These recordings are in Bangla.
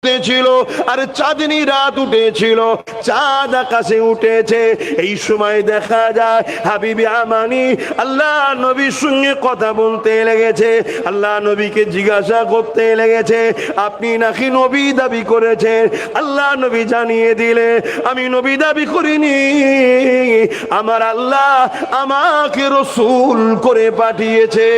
ছিল আর চাঁদনি রাত উঠেছিল, চাঁদ আকাশে উঠেছে। এই সময় দেখা যায় হাবিবে আমানি আল্লাহ নবীর সঙ্গে কথা বলতে লেগেছে। আল্লাহ নবীকে জিজ্ঞাসা করতে লেগেছে, আপনি নাকি নবী দাবি করেছেন? আল্লাহ নবী জানিয়ে দিলে, আমি নবী দাবি করিনি, আমার আল্লাহ আমাকে রসুল করে পাঠিয়েছে।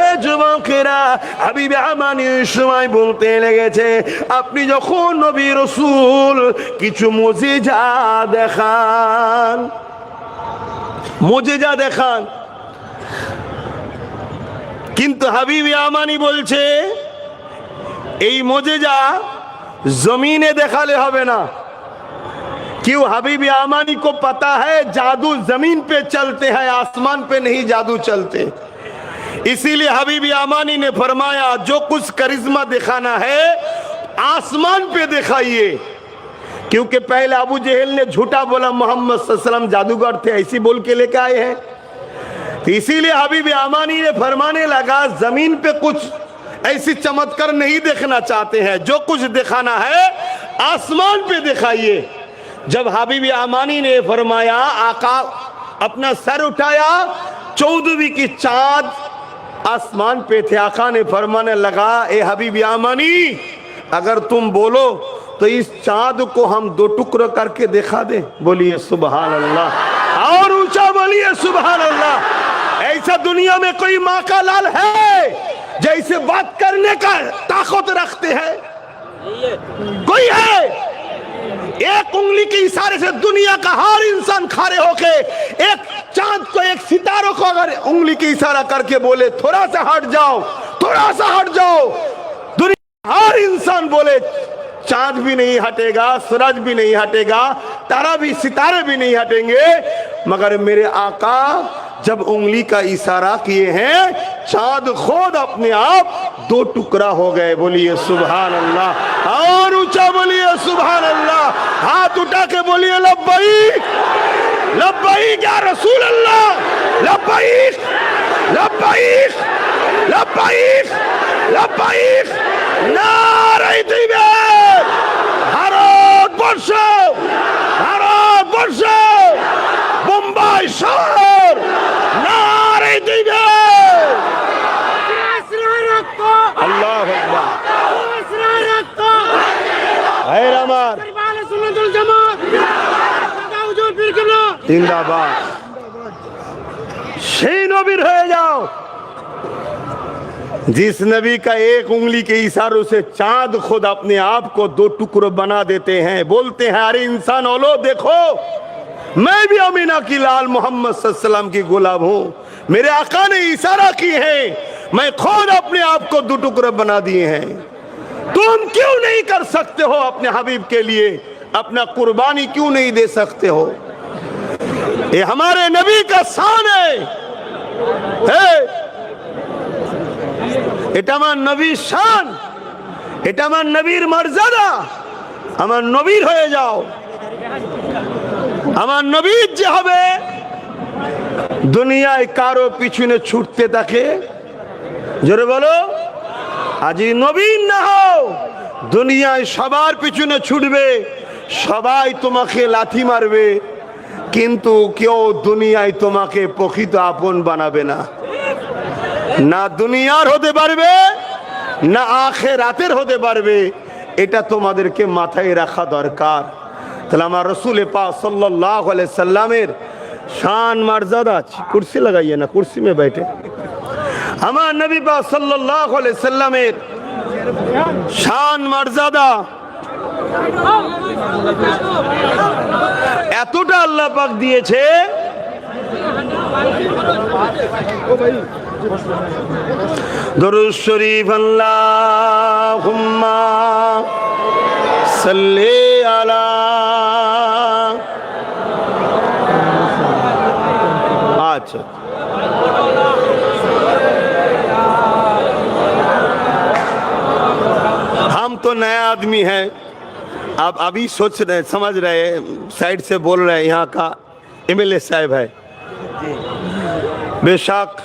এ যুবকেরা, হাবিবে আমানি সময় বলতে লেগেছে, আপনি যখন নবী রসুল কিছু মুজিজা দেখান, মুজিজা দেখান। কিন্তু হাবিবে আমানি বলছে এই মুজিজা জমিনে দেখালে হবে না। क्यों? हबीब आमानी को पता है जादू जमीन पे चलते हैं, आसमान पे नहीं जादू चलते। इसीलिए हबीब आमानी ने फरमाया जो कुछ करिश्मा दिखाना है आसमान पे दिखाइए। क्योंकि पहले अबू जहल ने झूठा बोला मोहम्मद सल्लल्लाहु अलैहि वसल्लम जादूगर थे, ऐसी बोल के लेके आए हैं। तो इसीलिए हबीब आमानी ने फरमाने लगा जमीन पे कुछ ऐसी चमत्कार नहीं देखना चाहते हैं, जो कुछ दिखाना है आसमान पे दिखाइए। जब हबीब आमानी ने फरमाया, आका अपना सर उठाया, 14वीं की चांद आसमान पे थे। आका ने फरमाने लगा, ए हबीब आमानी अगर तुम बोलो तो इस चांद को हम 2 टुकड़े करके दिखा दे। बोलिए सुभान अल्लाह, और ऊंचा बोलिए सुभान अल्लाह। ऐसा दुनिया में कोई माँ का लाल है जैसे बात करने का ताकत रखते हैं? कोई है? एक उंगली के इशारे से दुनिया का हर इंसान खड़े होके एक चांद को, एक सितारों को अगर उंगली के इशारा करके बोले थोड़ा सा हट जाओ, थोड़ा सा हट जाओ, दुनिया हर इंसान बोले चांद भी नहीं हटेगा, सूरज भी नहीं हटेगा, तारा भी, सितारे भी नहीं हटेंगे। मगर मेरे आका जब उंगली का इशारा किए हैं, चांद खुद अपने आप 2 टुकड़ा हो गए। बोलिए सुभान अल्लाह, और ऊंचा बोलिए सुभान अल्लाह। हाथ उठा के बोलिए लब्बैक लब्बैक या रसूल अल्लाह, लब्बैक लब्बैक लब्बैक लब्बैक। नारे तकबीर, ভারতবর্ষ, ভারতবর্ষ, মুম্বাই শহর, নারে তকবীর, আল্লাহু আকবার। ভাইরা আমার, জিন্দাবাদ। সেই নবীর হয়ে যাও जिस नबी का एक उंगली के इशारों से चांद खुद अपने आप को 2 टुकड़े बना देते हैं। बोलते हैं अरे इंसान ओलो देखो, मैं भी अमीना की लाल मोहम्मद सल्लल्लाहु अलैहि वसल्लम की गुलाम हूँ। मेरे आका ने इशारा की है, मैं खुद अपने आप को 2 टुकड़े बना दिए हैं। तुम क्यों नहीं कर सकते हो अपने हबीब के लिए? अपना कुर्बानी क्यों नहीं दे सकते हो? ये हमारे नबी का शान है। এটা আমার নবীর শান, এটা আমার নবীর মর্যাদা। আমার নবীর হয়ে যাও। আমার নবীর যে হবে, দুনিয়ায় কারো পিছনে ছুটতে থাকে, জোরে বলো, আজি নবীর না হও, দুনিয়ায় সবার পিছনে ছুটবে, সবাই তোমাকে লাথি মারবে, কিন্তু কেউ দুনিয়ায় তোমাকে প্রকৃত আপন বানাবে না। না দুনিয়ার হতে পারবে, না আখিরাতের হতে পারবে। এটা তোমাদেরকে মাথায় রাখা দরকার। তাহলে আমার রাসূল পাক সাল্লাল্লাহু আলাইহি সাল্লামের শান মর্যাদা, কুরসি লাগাইয়ে না, কুরসি में बैठे। আমার নবী পাক সাল্লাল্লাহু আলাইহি সাল্লামের শান মর্যাদা এতটা আল্লাহ পাক দিয়েছে, দরুদ শরীফ আল্লাহুম্মা সাল্লি আলা। अच्छा, हम तो नया आदमी हैं, आप अभी सोच रहे, समझ रहे, साइड से बोल रहे हैं यहाँ का एमएलए साहब है। बेशक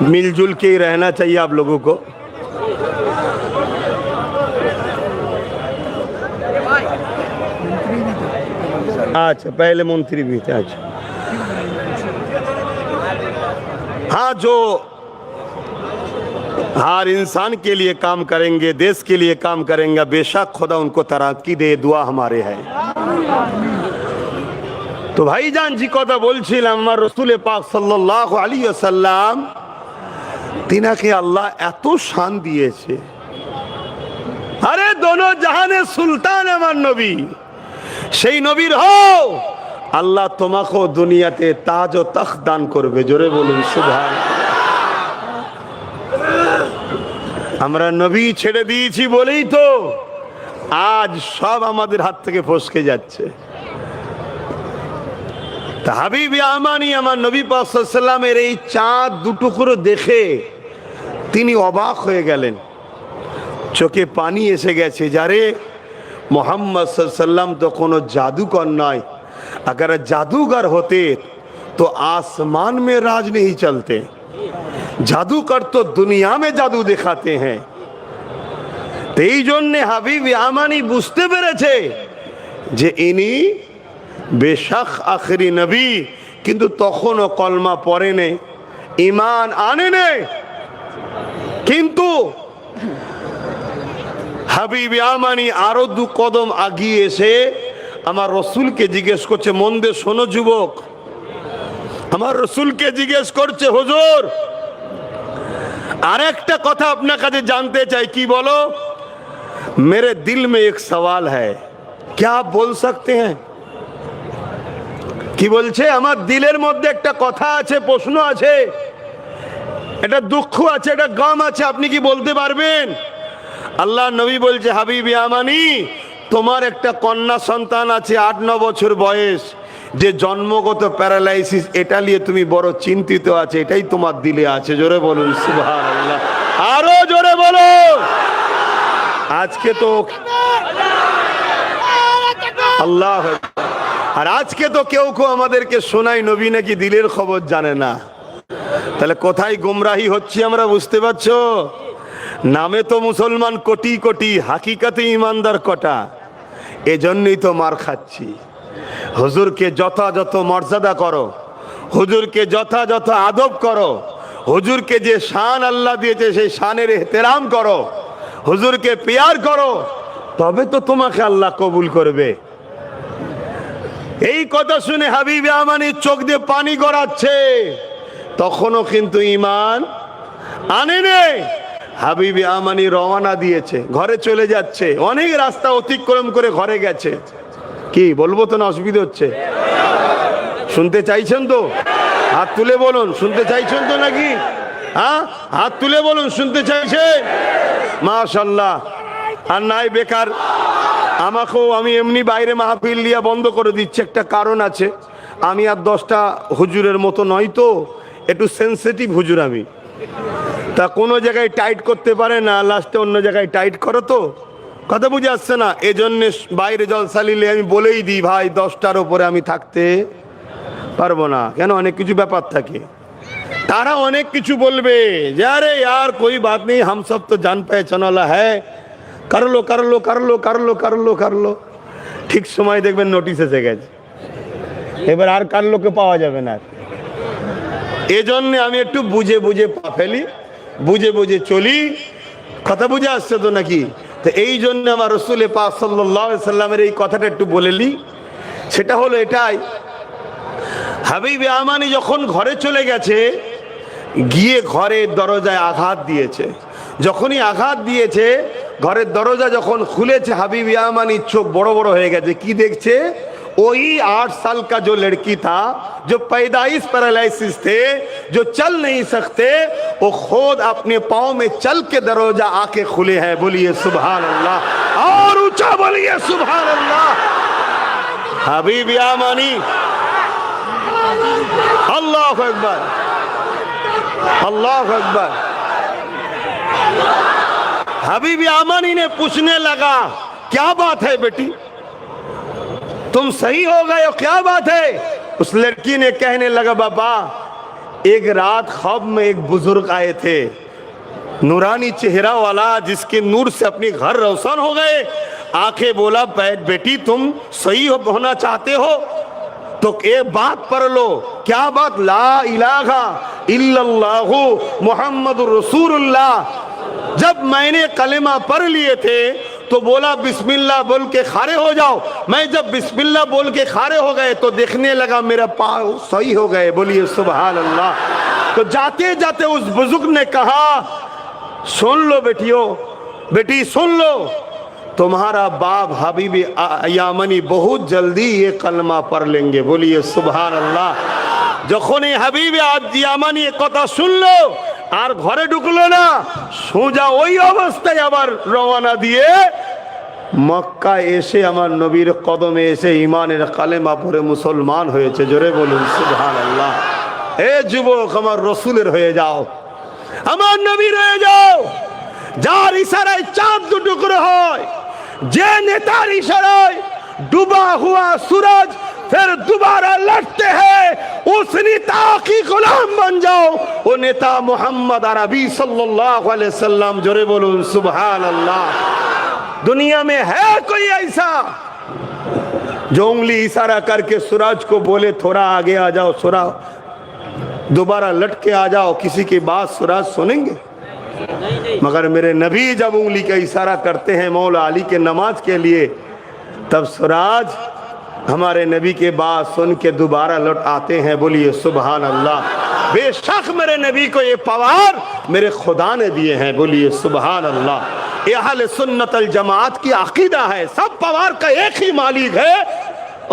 मिलजुल के ही रहना चाहिए आप लोगों को। अच्छा, पहले मंत्री भी थे। अच्छा, हाँ, जो हर इंसान के लिए काम करेंगे, देश के लिए काम करेंगे, बेशक खुदा उनको तरक्की दे, दुआ हमारे है। तो ভাইজান জি কথা বলছিলাম, আমার রসুল পাক সাল্লাল্লাহু আলাইহি ওয়াসাল্লাম তিনাকে আল্লাহ এত শান দিয়েছে। আরে দোনো জাহানের সুলতান আমার নবী, সেই নবীর হও, আল্লাহ তোমাকেও দুনিয়াতে তাজ ও তখ্ত দান করবে। জোরে বলুন সুবহানাল্লাহ। আমরা নবী ছেড়ে দিয়েছি বলেই তো আজ সব আমাদের হাত থেকে ফসকে যাচ্ছে। তা হাবিবে আমানি আমার নবী পাক সাল্লাল্লাহু আলাইহি ওয়াসাল্লামের এই চাঁদ দুটুকরো দেখে তিনি অবাক হয়ে গেলেন, চোখে পানি এসে গেছে। যারে मोहम्मद सल्लल्लाहु तो कोनो जादूगर नয়, अगर जादूगर होते तो आसमान में राज नहीं चलते। जादूगर तो दुनिया में जादू दिखाते हैं। तो এই জন্য হাবিব আমানি বুঝতে পেরেছে যে ইনি বেশক আখরি নবী, কিন্তু তখনও কলমা পড়ে নেই, ঈমান আনে নেই। কিন্তু হাবিব আমানি আরো দু কদম আগিয়ে এসে আমার রসুলকে জিজ্ঞেস করছে, মন দিয়ে শোনো যুবক, আমার রসুলকে জিজ্ঞেস করছে, হুজুর আরেকটা কথা আপনার কাছে জানতে চাই। কি বলো? मेरे दिल में एक सवाल है, क्या आप बोल सकते हैं? কি বলছে? আমার দিলের মধ্যে একটা কথা আছে, প্রশ্ন আছে, এটা দুঃখ আছে, এটা গম আছে, আপনি কি বলতে পারবেন? আল্লাহ নবী বলছে, হাবিবি আমানি, তোমার একটা কন্যা সন্তান আছে 8-9 বছর বয়স, যে জন্মগত প্যারালাইসিস, এটা নিয়ে তুমি বড় চিন্তিত আছে, এটাই তোমার দিলে আছে। জোরে বলুন সুবহানাল্লাহ, আরো জোরে বলো। আজকে তো আল্লাহ, আর আজকে তো কেউ কেউ আমাদেরকে শোনায় নবী নাকি দিলের খবর জানে না। তাহলে কোথায় গুমরাহি হচ্ছে আমরা বুঝতে পারছো? নামে তো মুসলমান কোটি কোটি, হাকিকাতে ইমানদার কটা। এজন্যই তো মার খাচ্ছি। হুজুরকে যথাযথ মর্যাদা করো, হুজুরকে যথাযথ আদব করো, হুজুরকে যে শান আল্লাহ দিয়েছে সেই শানের এহতেরাম করো, হুজুরকে প্যার করো, তবে তো তোমাকে আল্লাহ কবুল করবে। এই কথা শুনে হাবিবে আমানি চোখ দিয়ে পানি গড়াচ্ছে, তখনও কিন্তু ঈমান আনে নেই। হাবিবে আমানি রওনা দিয়েছে, ঘরে চলে যাচ্ছে, অনেক রাস্তা অতিক্রম করে ঘরে গেছে। কি বলবো তো না, অসুবিধা হচ্ছে? শুনতে চাইছেন তো? হাত তুলে বলুন, শুনতে চাইছেন তো নাকি? হ্যাঁ, হাত তুলে বলুন, শুনতে চাইছে? মাশাআল্লাহ। আর নাই বেকার আমাকেও, আমি এমনি বাইরে মাহফিল লিয়া বন্ধ করে দিচ্ছি, একটা কারণ আছে। আমি আর 10টা হুজুরের মতো নয় তো, একটু সেন্সিটিভ হুজুর আমি। তা কোনো জায়গায় টাইট করতে পারে না, লাস্টে অন্য জায়গায় টাইট করো, তো কথা বুঝে আসছে না। এজন্য বাইরে জলসা নিলে আমি বলেই দিই, ভাই 10টার ওপরে আমি থাকতে পারবো না। কেন? অনেক কিছু ব্যাপার থাকে, তারা অনেক কিছু বলবে যে আরে यार कोई बात नहीं, हम सब तो जान पहचान वाला है, कर लो कर लो कर लो कर लो कर लो कर लो। ঠিক সময় দেখবেন নোটিশ এসে গেছে, এবার আর কার লোকে পাওয়া যাবে না। এজন্য আমি একটু বুঝে বুঝে পা ফেলি, বুঝে বুঝে চলি। কথা বুঝে আসছে তো নাকি? তো এই জন্য আমার রসুল পাক সাল্লাল্লাহু আলাইহি সাল্লামের এই কথাটা একটু বলেলি। সেটা হলো এটাই, হাবিবে আমানি যখন ঘরে চলে গেছে, গিয়ে ঘরের দরজায় আঘাত দিয়েছে। যখনই আঘাত দিয়েছে, ঘরের দরজা যখন খুলেছে, হাবিবে আমানি চোখ বড় বড় হয়ে গেছে। কি দেখছে? वही 8 साल का जो लड़की था, जो पैदाइश पैरालिसिस थे, जो चल नहीं सकते, वो खुद अपने पाँव में चल के दरवाजा आके खुले हैं। बोलिए सुभान अल्लाह, और ऊंचा बोलिए सुभान अल्लाह। हबीब यामानी, अल्लाह अकबर, अल्लाह अकबर। हबीब यामानी ने पूछने लगा, क्या बात है बेटी, तुम सही हो गए हो, क्या बात है? उस लड़की ने कहने लगा, बाबा एक रात ख्वाब में एक बुजुर्ग आए थे, नूरानी चेहरा वाला, जिसके नूर से अपने घर रोशन हो गए, आंखें बोला बेटी तुम सही होना चाहते हो तो एक बात पढ़ लो। क्या बात? ला इलाहा इल्लल्लाहु मुहम्मदुर रसूलुल्लाह। जब मैंने कलेमा पढ़ लिए थे तो बोला बिस्मिल्लाह बोल के खड़े हो जाओ। मैं जब बिस्मिल्लाह बोल के खड़े हो गए तो देखने लगा मेरा पाँव सही हो गए। बोलिए सुभान अल्लाह। तो जाते जाते उस बुजुर्ग ने कहा सुन लो बेटियों, बेटी सुन लो, तुम्हारा बाप हबीब यामनी बहुत जल्दी ये कलमा पढ़ लेंगे। बोलिए सुभान अल्लाह। যখন এই হাবিব ইয়ামানি কথা শুনলো আর ঘরে ঢুকলো না, সোজা ওই অবস্থায় আবার রওনা দিয়ে মক্কায় এসে আমার নবীর কদমে এসে ইমানের কালেমা পড়ে মুসলমান হয়েছে। জোরে বলুন সুবহানাল্লাহ। এ যুবক, আমার রসুলের হয়ে যাও, আমার নবীর হয়ে যাও। যার ইশারায় চাঁদ টুকরো হয়, যে নেতার ইশারায় डूबा हुआ सूरज फिर दोबारा लटते हैं, उस नेता की गुलाम बन जाओ। वो नेता मोहम्मद अरबी सल्लल्लाहु अलैहि वसल्लम। जोरे बोलूं सुभान अल्लाह। दुनिया में है कोई ऐसा जो उंगली इशारा करके सूरज को बोले थोड़ा आगे आ जाओ, सूरज दोबारा लट के आ जाओ, किसी की बात सूरज सुनेंगे? मगर मेरे नबी जब उंगली का इशारा करते हैं मौला अली के नमाज के लिए, तब सूरज हमारे नबी के बात सुन के दोबारा लौट आते हैं। बोलिए सुभान अल्लाह। बेशक मेरे नबी को ये पावर मेरे खुदा ने दिए हैं। बोलिए सुभान अल्लाह। ये अहले सुन्नत अल जमात की अकीदा है, सब पावर का एक ही मालिक है,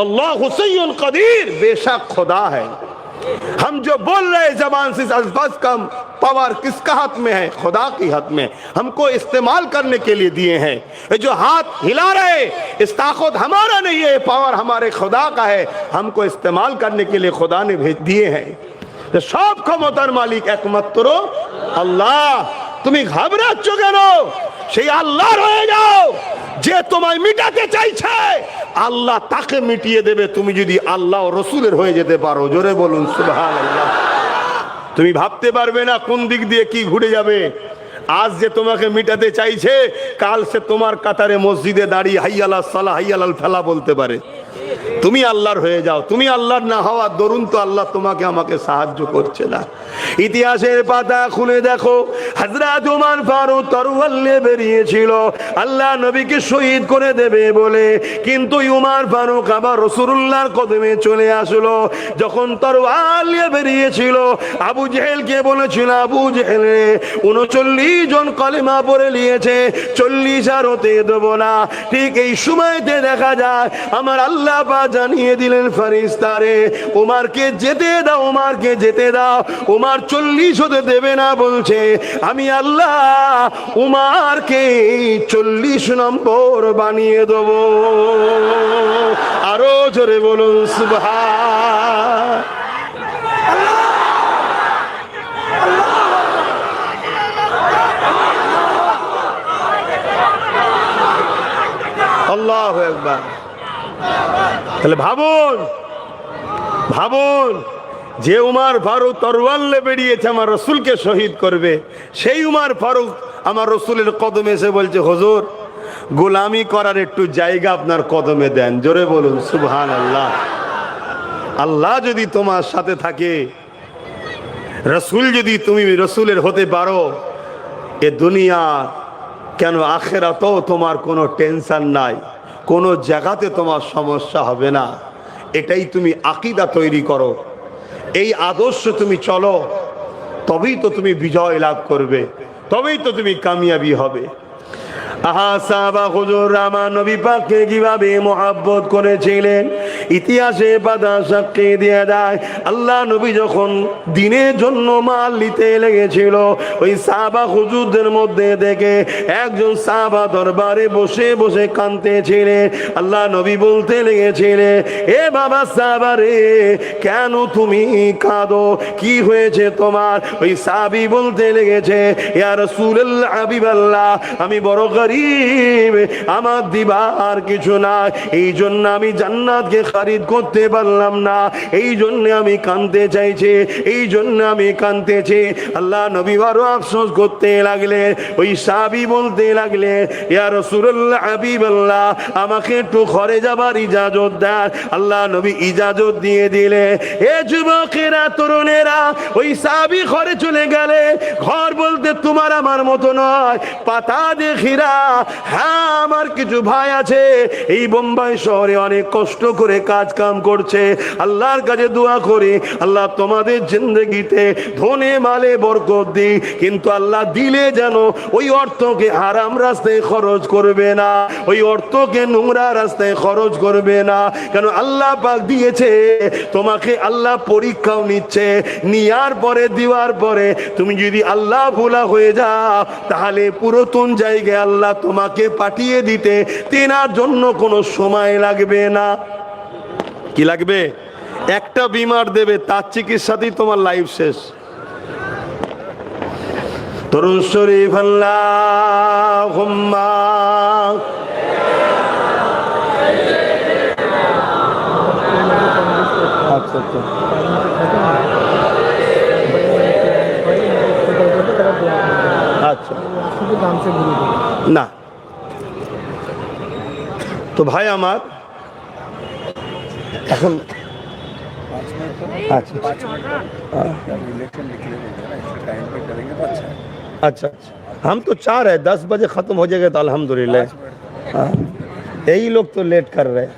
अल्लाह हुसैन कदीर। बेशक खुदा है। हम जो बोल रहे जबान से अल्फाज का पावर किसका हाथ में है? खुदा के हाथ में। हमको इस्तेमाल करने के लिए दिए हैं। ये जो हाथ हिला रहे इस ताकत हमारा नहीं है, पावर हमारे खुदा का है। हमको इस्तेमाल करने के लिए खुदा ने भेज दिए हैं। तो सब क्षमतार मालिक एकमात्र अल्लाह। তুমি ঘাবড়াচ্ছ কেন? সেই আল্লাহর হয়ে যাও। যে তোমায় মিটাতে চাইছে আল্লাহ তাকে মিটিয়ে দেবে, তুমি যদি আল্লাহ ও রসুলের হয়ে যেতে পারো। জোরে বলুন সুবহানাল্লাহ। তুমি ভাবতে পারবে না কোন দিক দিয়ে কি ঘুরে যাবে। আজ যে তোমাকে মিটাতে চাইছে, কাল সে তোমার কাতারে মসজিদে দাঁড়িয়ে হাইয়ালা সালাহ হাইয়ালাল ফালা বলতে পারে। তুমি আল্লাহর হয়ে যাও। তুমি আল্লাহর না হওয়ার দরুন তো আল্লাহ তোমাকে আমাকে সাহায্য করছে না। ইতিহাসের পাতা খুলে দেখো, হযরত ওমর ফারুক তরোয়াল নিয়ে বেরিয়েছিল আল্লাহ নবীকে শহীদ করে দেবে বলে, কিন্তু ওমর ফারুক আবার রাসূলুল্লাহর কদমে চলে আসলো। যখন তরোয়াল নিয়ে বেরিয়েছিল, আবু জেহেলকে বলেছিল, আবু জেহেল 39 জন কলেমা পড়ে নিয়েছে, 40 আর হতে দেব না। ঠিক এই সময়তে দেখা যায় আমার আল্লাহ জানিয়ে দিলেন ফেরেশতারে, ওমরকে যেতে দাও, ওমরকে যেতে দাও। ওমর 40 হতে দেবে না বলছে, আমি আল্লাহ ওমরকে 40 নম্বর বানিয়ে দেব। আরো জোরে বলুন সুবহান আল্লাহু আকবার। তাহলে ভাবুন, ভাবুন, যে উমর ফারুক তরোয়াল নিয়ে বেরিয়েছে আমার রসুলকে শহীদ করবে, সেই উমর ফারুক আমার রসুলের কদমে এসে বলছে, হুজুর গোলামি করার একটু জায়গা আপনার কদমে দেন। জোরে বলুন সুবহানাল্লাহ। আল্লাহ যদি তোমার সাথে থাকে, রসুল যদি তুমি রসুলের হতে পারো, এ দুনিয়া কেন আখিরাতেও তোমার কোনো টেনশন নাই, কোনো জায়গাতে তোমার সমস্যা হবে না। এটাই তুমি আকীদা তৈরি করো, এই আদর্শ তুমি চলো, তবেই তো তুমি বিজয় লাভ করবে, তবেই তো তুমি কামিয়াবি হবে। আহা সাহাবা হুজুর আমার নবী পাককে কিভাবে মহব্বত করেছিলেন, ইতিহাসে পাতা সাক্ষী দিয়ে দেয়। আল্লাহ নবী যখন দিনের জন্য মাল নিতে লেগেছিল, ওই সাহাবা হুজুরদের মধ্যে থেকে একজন সাহাবা দরবারে বসে বসে কাঁদতেছিলেন। আল্লাহ নবী বলতে লেগেছিলেন, এ বাবা সাহাবা রে, কেন তুমি কাঁদো, কি হয়েছে তোমার? ওই সাহাবী বলতে লেগেছে, ইয়া রাসূলুল্লাহ হাবিবাল্লাহ, আমি বড় গরীব, আমার দিবার কিছু নাই, এই জন্য আমি জান্নাতকে খারিদ করতে পারলাম না, এই জন্য আমি কাঁদতে চাইছি, এই জন্য আমি কাঁদতেছি। আল্লাহ নবী আরো আফসোস করতে লাগলে, ওই সাহাবী বলতে লাগলে, ইয়া রাসূলুল্লাহ হাবিবাল্লাহ, আমাকে একটু ঘরে যাবার ইজাজত দেন। আল্লাহ নবী ইজাজত দিয়ে দিলে। এ যুবকেরা, তরুণেরা, ওই সাহাবী ঘরে চলে গেলে। ঘর বলতে তোমার আমার মতো নয়, পাতা দেখিরা। হ্যাঁ, আমার কিছু ভাই আছে এই বোম্বাই শহরে অনেক কষ্ট করে কাজ কাম করছে। আল্লাহর কাছে দোয়া করি, আল্লাহ তোমাদের জিন্দগিতে ধনে মালে বরকত দি, কিন্তু আল্লাহ দিলে যেন ওই অর্থকে হারাম রাস্তায় খরচ করবে না, ওই অর্থকে নোংরা রাস্তায় খরচ করবে না। কেন আল্লাহ পাক দিয়েছে তোমাকে, আল্লাহ পরীক্ষাও নিচ্ছে। নেওয়ার পরে, দেওয়ার পরে তুমি যদি আল্লাহ ভোলা হয়ে যাও, তাহলে পুরাতন জায়গায় আল্লাহ তোমাকে পাঠিয়ে দিতে তেনার জন্য কোনো সময় লাগবে না। কি লাগবে? একটা বিমার দেবে, তার চিকিৎসাতেই তোমার লাইফ শেষ। তরুণ শরীফ আল্লাহুম্মা। আচ্ছা আচ্ছা, আচ্ছা না তো ভাই আমার এখন अच्छा अच्छा, हम तो चाह रहे 10 बजे ख़त्म हो जाएगा तो अल्हम्दुलिल्लाह। यही लोग तो लेट कर रहे हैं।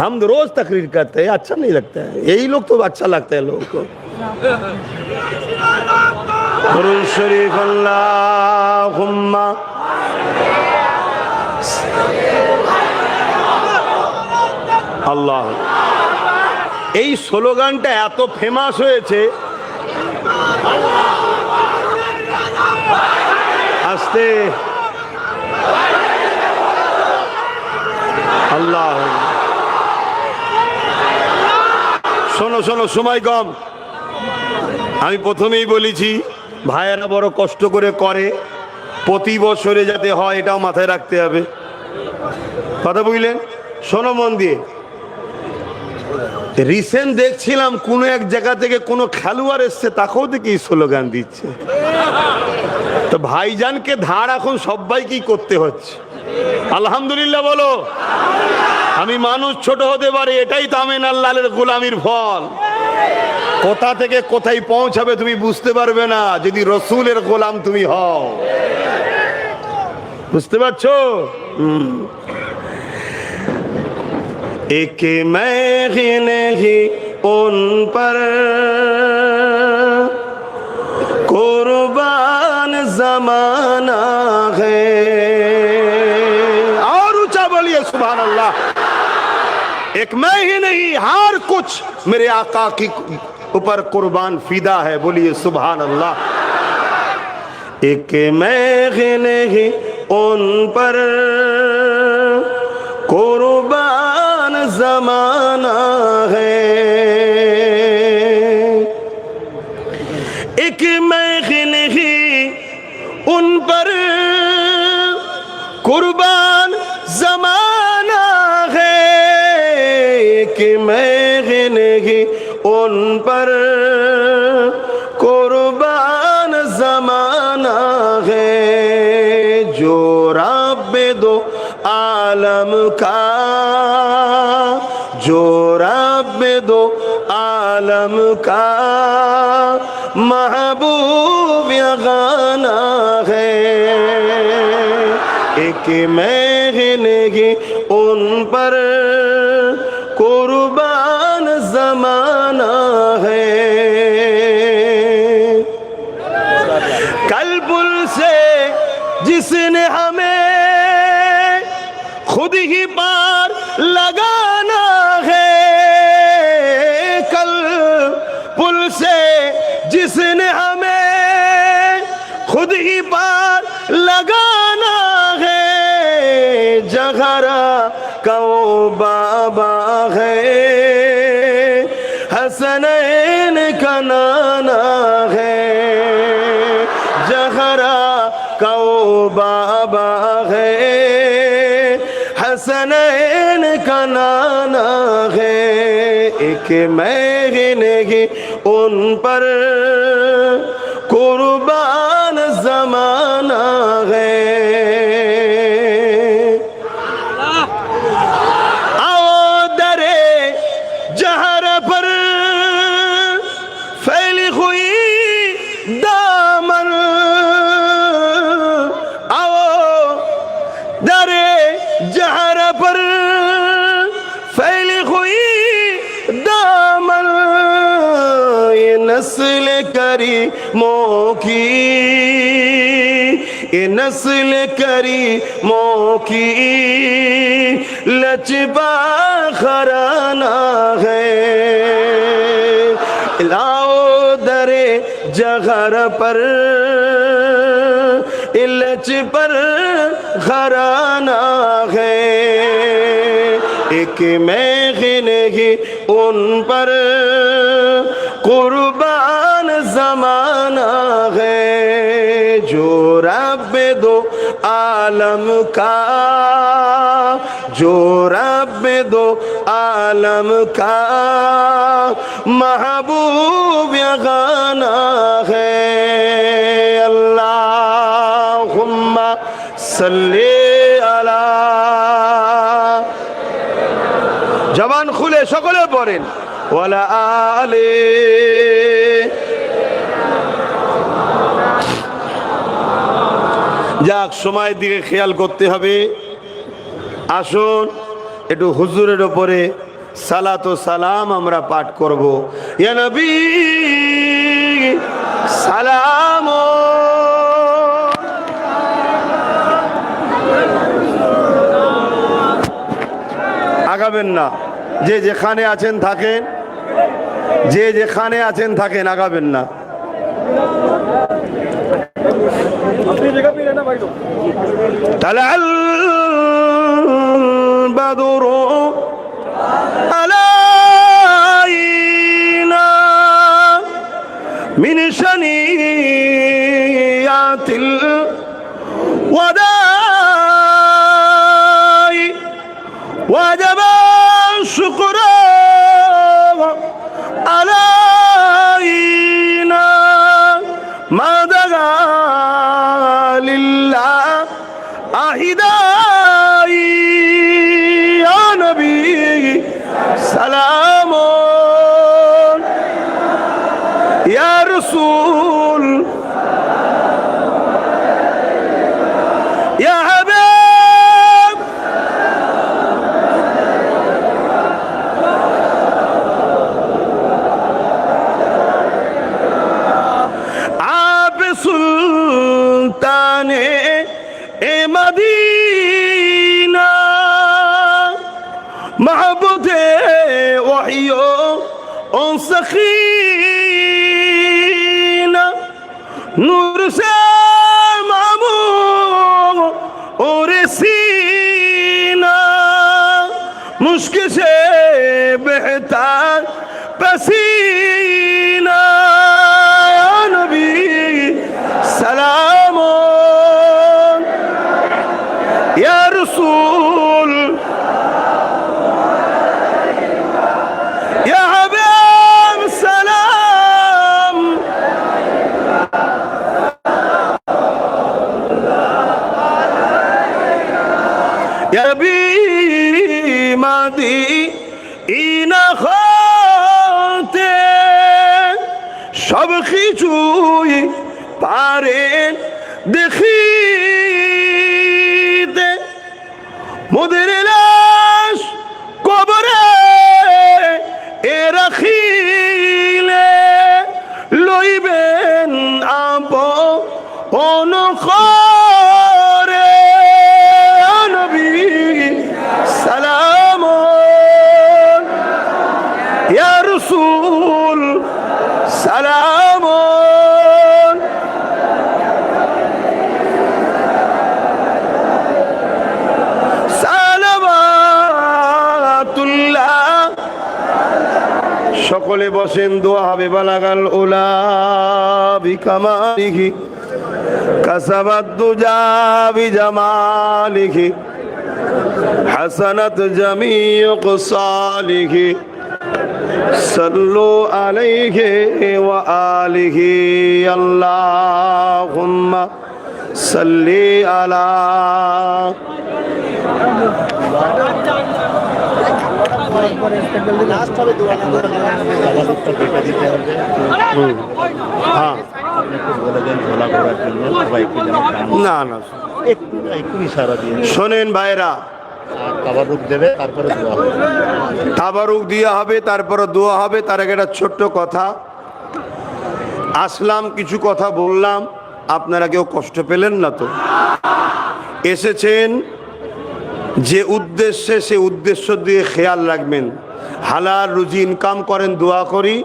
हम रोज़ तकरीर करते हैं, अच्छा नहीं लगता है। यही लोग तो अच्छा लगता है लोगों को। दुरूद शरीफ अल्लाहुम्मा। আল্লাহ, এই স্লোগানটা এত ফেমাস হয়েছে, আস্তে আল্লাহ। শোনো শোনো, সময় কম। আমি প্রথমেই বলেছি ভাইয়েরা বড় কষ্ট করে করে, প্রতি বছরে যাতে হয় এটাও মাথায় রাখতে হবে। কথা বুঝলেন? শোনো মন দিয়ে। রিসেন্ট দেখছিলাম কোন এক জায়গা থেকে কোন খেলোয়াড় এসছে, তাকেও দেখি স্লোগান দিচ্ছে। তো ভাইজানকে ধার এখন সবাইকেই করতে হচ্ছে। আলহামদুলিল্লাহ বলো। আমি মানুষ ছোট হতে পারি, এটাই তো আমিন আল্লাহর গোলামির ফল। কোথা থেকে কোথায় পৌঁছাবে তুমি বুঝতে পারবে না যদি রসুলের গোলাম তুমি হও। বুঝতে পারছো? एक मैं नहीं उन पर कुर्बान जमाना है। और ऊंचा बोलिए सुभान अल्लाह। एक मैं ही नहीं, हर कुछ मेरे आका की ऊपर कुर्बान फिदा है। बोलिए सुभान अल्लाह। एक मैं ही नहीं उन पर कुर्बान जमाना है। एक मैं नहीं उन पर कुर्बान जमाना है। एक मैं नहीं उन पर कुर्बान जमाना है। जो रब दो आलम का, जो रब दो आलम का महबूब गाना है। एक मैं नहीं उन पर कुर्बान जमाना है। कल पुल से जिसने हमें खुद ही पार लगाना है। कल पुल से जिसने हमें खुद ही पार लगाना है। जहरा का वो बाबा है, हसनैन का नाना है। जहरा का वो बाबा है, हसनैन का नाना कि मैं नहीं उन पर कुर्बान ज़माना है। आओ दरे जहर पर फैली हुई दामन, आओ दरे जहर पर फैली हुई दामन, ये नस्ल करीमों की, ये नस्ल करीमों की लचबा खराना है। लाओ दरे जहर पर इलच पर घराना है। एक मैं नहीं उन पर कुर्बान ज़माना है। जो रब दो आलम का, जो रब दो आलम का महबूब यगाना है। अल्लाहुम्मा सल्ली अला। जबान खुলে সকলে পড়েন ওয়ালা আলে। যাক, সময়ের দিকে খেয়াল করতে হবে। আসুন একটু হুজুরের ওপরে সালাত ও সালাম আমরা পাঠ করব। ইয়া নবী সালাম। আগাবেন না, যে যেখানে আছেন থাকেন, যে যেখানে আছেন থাকেন, আগাবেন না। তালাল বাদরু আলাইনা মিন শানিয়াতিল ওয়াদাই ওয়াজাবা শুকরা আলাইনা মাদাগা লিল্লাহ আহিদাই। ইয়া নবী সালামুন, ইয়া রাসূল, ইয়া হাবিব, আপ সুলতানে এ মদিনা महबूबे वहियो ओ सखीना नूर से मामू और सीना मुश्क से बहता पसीना। या नबी सलाम, या रसूल, या हबीब सलाम। या नबी মদিনা হতে সব কিছুই পারেন দেখিতে, মোদের লাশ কবরে এ রাখিলে লইবেন আপন করে। নবী সালাম, ইয়া রাসূল সালাম, সালাওয়াতুল্লাহ। সকলে বসেন, দোয়া হবে। বালাগাল উলা বিকামালিহি কাসাবাত দুজা বিজামালিহি হাসানাত জামিউ কসালিহি सल्लु अलैहि व आलिहि अल्लाहुम्मा सल्ली अला। हाँ না না একটু ইশারা দিয়ে শোনেন ভাইরা, তাবারুক দেবে, তারপরে দোয়া হবে। তাবারুক দেওয়া হবে, তারপরে দোয়া হবে। তার আগে একটা ছোট্ট কথা, আসলাম কিছু কথা বললাম, আপনারা কেউ কষ্ট পেলেন না তো? এসেছেন যে উদ্দেশ্যে, সে উদ্দেশ্য দিয়ে খেয়াল রাখবেন। হালাল রুজি ইনকাম করেন, দোয়া করি।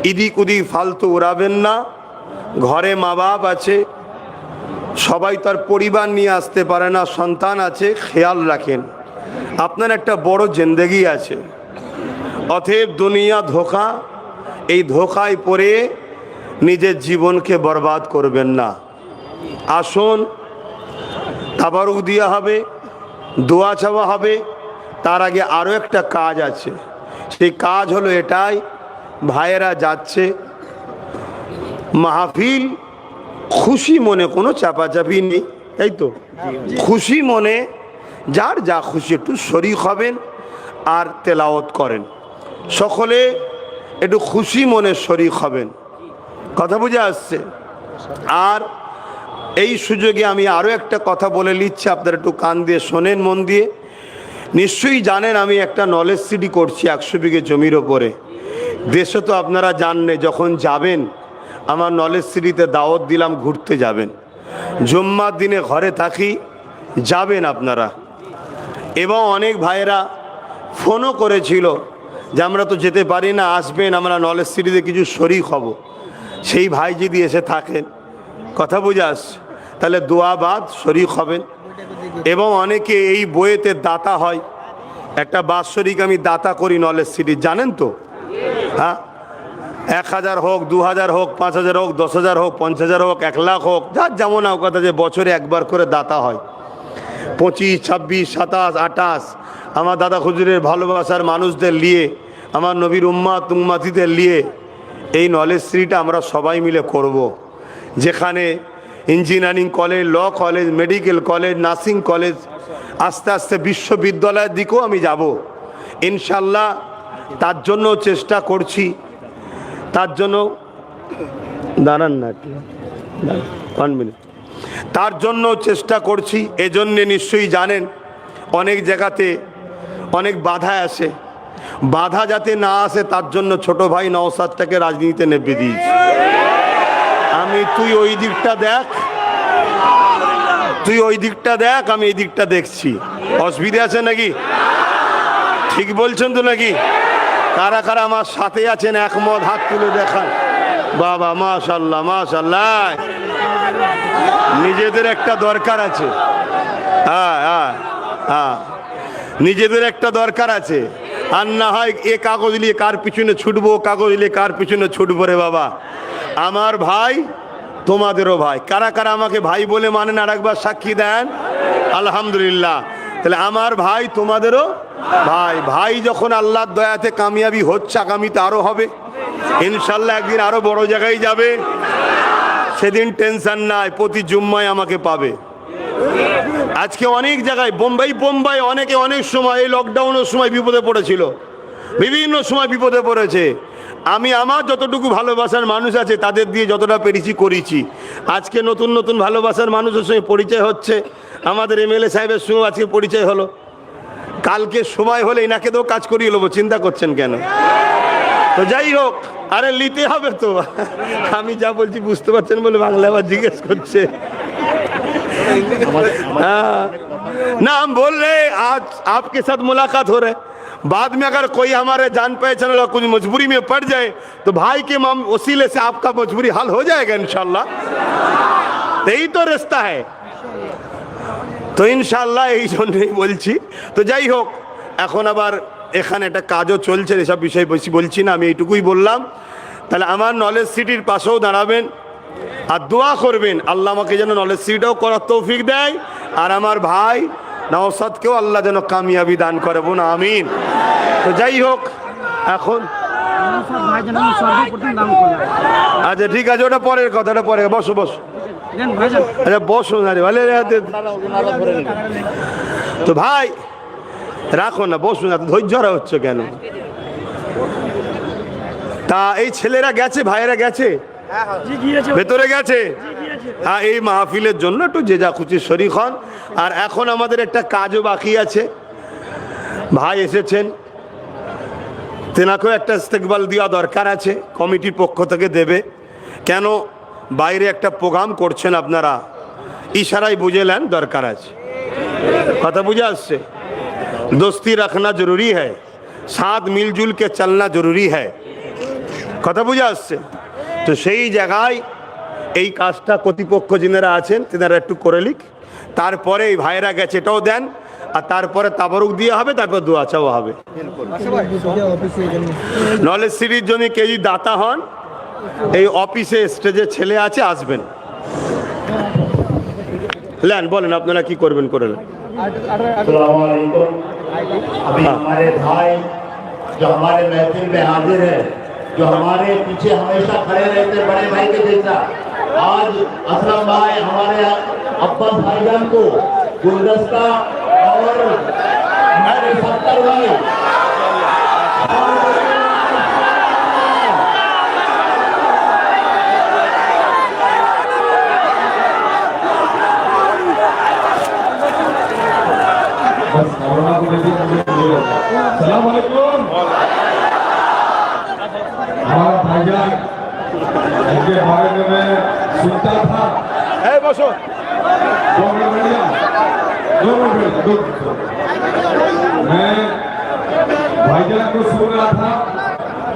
ইদিক উদিক ফালতু উড়াবেন না। ঘরে মা বাপ আছে, সবাই তার পরিবার নিয়ে আসতে পারে না, সন্তান আছে, খেয়াল রাখেন। আপনার একটা বড় জিন্দেগি আছে। অতএব দুনিয়া ধোঁকা, এই ধোঁকায় পড়ে নিজের জীবনকে বরবাদ করবেন না। আসুন, তাবারুক দেওয়া হবে, দোয়া চাওয়া হবে। তার আগে আরও একটা কাজ আছে। সেই কাজ হলো এটাই, ভাইয়েরা যাচ্ছে মাহফিল, খুশি মনে, কোনো চাপাচাপি নেই, তাই তো? খুশি মনে যার যা খুশি একটু শরীক হবেন আর তেলাওয়াত করেন। সকলে একটু খুশি মনে শরীক হবেন। কথা বুঝে আসছে? আর এই সুযোগে আমি আরও একটা কথা বলে নিচ্ছি, আপনারা একটু কান দিয়ে শোনেন, মন দিয়ে। নিশ্চয়ই জানেন আমি একটা নলেজ সিটি করছি 100 বিঘে জমির ওপরে। দেশে তো আপনারা জানেন, যখন যাবেন আমার নলেজ সিটিতে দাওয়াত দিলাম, ঘুরতে যাবেন। জুম্মার দিনে ঘরে থাকি, যাবেন আপনারা। এবং অনেক ভাইয়েরা ফোনও করেছিল যে আমরা তো যেতে পারি না, আসবেন, আমরা নলেজ সিটিতে কিছু শরীক হব। সেই ভাই যদি এসে থাকেন, কথা বুঝে আসছে, তাহলে দোয়াবাদ শরীক হবেন। এবং অনেকে এই বইয়েতে দাতা হয়, একটা বাৎসরিক আমি দাতা করি নলেজ সিটি, জানেন তো? হ্যাঁ, 1000 হোক, 2000 হোক, 5000 হোক, 10000 হোক, 50,000 হোক, 1 লাখ হোক, যার যেমন কথা, যে বছরে একবার করে দাতা হয়। 25, 26, 27, 28 আমার দাদা হুজুরের ভালোবাসার মানুষদের নিয়ে, আমার নবীর উম্মাতিদের নিয়ে এই নলেজ সিটিটা আমরা সবাই মিলে করব। যেখানে engineering college, law college, medical college, nursing college, আস্তে আস্তে বিশ্ববিদ্যালয়ের দিকেও আমি যাব ইনশাল্লাহ। তার জন্য চেষ্টা করছি, তার জন্য দাঁড়ান না, 1 মিনিট, তার জন্য চেষ্টা করছি। এজন্যে নিশ্চয়ই জানেন অনেক জায়গাতে অনেক বাধা আসে, বাধা যাতে না আসে তার জন্য ছোট ভাই নওশাদটাকে রাজনীতিতে নেবে দিয়েছি আমি। তুই ওই দিকটা দেখ, তুই ওই দিকটা দেখ, আমি এই দিকটা দেখছি। অসুবিধা আছে নাকি? ঠিক বলছেন তো নাকি? কারা কারা আমার সাথে আছেন একমত হাত তুলে দেখান। বাবা মাশাআল্লাহ মাশাআল্লাহ। নিজেদের একটা দরকার আছে, হ্যাঁ হ্যাঁ হ্যাঁ, নিজেদের একটা দরকার আছে। আর না হয় এ কাগজ নিয়ে কার পিছনে ছুটবো, কাগজ নিয়ে কার পিছনে ছুটবো রে বাবা। আমার ভাই তোমাদেরও ভাই। কারা কারা আমাকে ভাই বলে মানেন আর একবার সাক্ষী দেন। আলহামদুলিল্লাহ। তাহলে আমার ভাই তোমাদেরও ভাই। ভাই যখন আল্লাহর দয়াতে কামিয়াবি হচ্ছে, আগামীতে আরও হবে ইনশাল্লাহ। একদিন আরও বড় জায়গায় যাবে, সেদিন টেনশন নাই, প্রতি জুম্মায় আমাকে পাবে। আজকে অনেক জায়গায়, বোম্বাই অনেকে অনেক সময় এই লকডাউনের সময় বিপদে পড়েছিল, বিভিন্ন সময় বিপদে পড়েছে। আমি আমার যতটুকু ভালোবাসার মানুষ আছে তাদের দিয়ে যতটা পেরেছি করেছি। আজকে নতুন নতুন ভালোবাসার মানুষের সঙ্গে পরিচয় হচ্ছে। আমাদের এমএলএ সাহেবের সঙ্গে আজকে পরিচয় হলো। কালকে সময় হলে এনাকে তো কাজ করিয়ে নেবো, চিন্তা করছেন কেন? তো যাই হোক, আরে নিতে হবে তো। আমি যা বলছি বুঝতে পারছেন বলে বাংলা আবার জিজ্ঞেস করছে। ना हम बोल रहे आज आपके साथ मुलाकात हो रहे, बाद में अगर कोई हमारे जान पहचान वाला कुछ मजबूरी में पड़ जाए तो भाई के वसीले से आपका मजबूरी हल हो जाएगा इंशाल्लाह। यही तो रास्ता है। তো ইনশাআল্লাহ এই জন্যই বলছি। তো যাই হোক, এখন আবার এখানে একটা কাজও চলছে, এসব বিষয় বেশি বলছি না, আমি এইটুকুই বললাম। তাহলে আমার নলেজ সিটির পাশেও দাঁড়াবেন আর দোয়া করবেন আল্লাহ আমাকে যেন নলেজ সিটিটাও করার তৌফিক দেয়, আর আমার ভাই নওশাদকেও আল্লাহ যেন কামিয়াবি দান করে, বোন আমিন। তো যাই হোক, এখন ভাইজান আমি সর্বপ্রথম দান করলাম। আচ্ছা ঠিক আছে, ওটা পরের কথা, ওটা পরে বসো বসো। দেন ভাইজান। আচ্ছা বসো না রে ভালো ওনারা ধরে নেবেন। তো ভাই রাখো না, বসুন, এত ধৈর্য হারা হচ্ছে কেন? তা এই ছেলেরা গেছে, ভাইয়েরা গেছে, জি গিয়েছে। ভেতরে গেছে। হ্যাঁ, এই মাহফিলের জন্য একটু যে যা খুশি শরীক হন। আর এখন আমাদের একটা কাজও বাকি আছে। ভাই এসেছেন, তেনাকেও একটা ইস্তেকবাল দেওয়া দরকার আছে, কমিটির পক্ষ থেকে দেবে। কেন বাইরে একটা প্রোগ্রাম করছেন আপনারা, ইশারায় বুঝে নেন, দরকার আছে। কথা বুঝে আসছে? दोस्ती रखना जरूरी है, साथ मिलजुल के चलना जरूरी है। কথা বুঝে আসছে? তো সেই জায়গায় এই কাজটা কর্তৃপক্ষ যিনারা আছেন তেনারা একটু করে লিখ, তারপরে এই ভাইয়েরা গেছে এটাও দেন, আর তারপরে তাবারুক দিয়ে হবে, তারপর দোয়া চাওয়া হবে। নলেজ সিটির জন্য কেউ যদি দাতা হন, এই অফিসে স্টেজে ছেলে আছে, আসবেন। লেন, বলেন আপনারা কি করবেন, করে নেন। अस्सलाम वालेकुम। अभी हमारे भाई जो हमारे महफिल में हाजिर है, जो हमारे पीछे हमेशा खड़े रहते बड़े भाई के जैसा, आज असलम भाई हमारे अब्बास भाईजान को गुलदस्ता और हमारे 70 भाई सलाम वालेकुम। हमारा भाईजान इनके बारे में मैं सुनता था। এই বসো। 2 मिनट भैया, 2 मिनट, 2 मिनट। मैं भाईजान को सुन रहा था।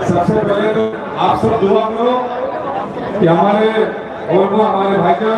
सबसे पहले तो आप सब दुआ करो कि हमारे भाईजान